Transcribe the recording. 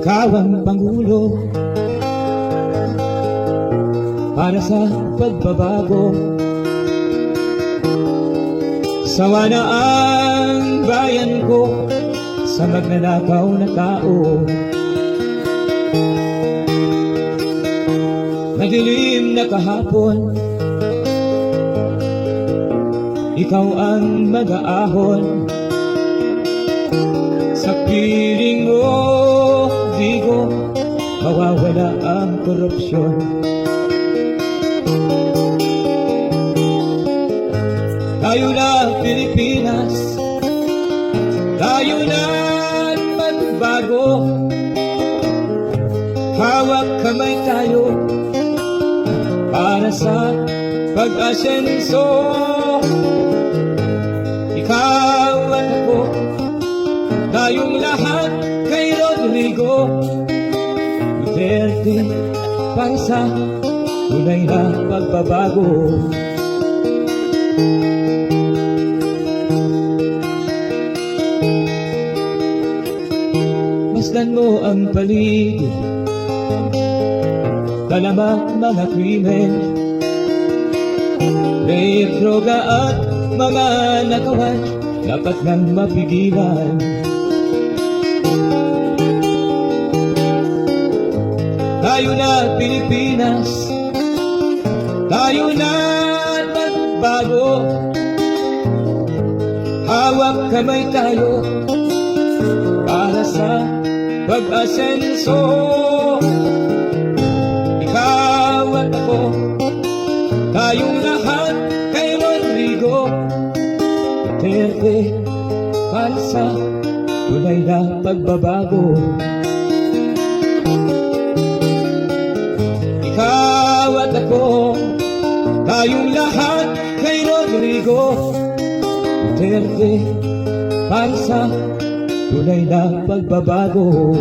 Ikaw ang Pangulo para sa pagbabago. Sawa na ang bayan ko sa magnanakaw na tao. Madilim na kahapon, ikaw ang mag-aahon. Sa piling mo, Vigo, mawawala ang korupsyon. Tayo na Pilipinas, tayo na magbago. Hawak kamay tayo para sa pag-asenso. Ikaw at ako, tayong lahat kay Rodrigo Duterte, para sa tunay na pagbabago. Masdan mo ang paligid, talamak mga krimen, rape, droga at mga nakawan, dapat nang mapigilan. Tayo na Pilipinas, tayo na magbago. Hawak kamay tayo para sa pag-asenso. Ikaw at ako, tayong lahat kay Rodrigo Duterte, para sa tunay na pagbabago. Ikaw at ako, tayong lahat kay Rodrigo Duterte, para sa tunay na pagbabago.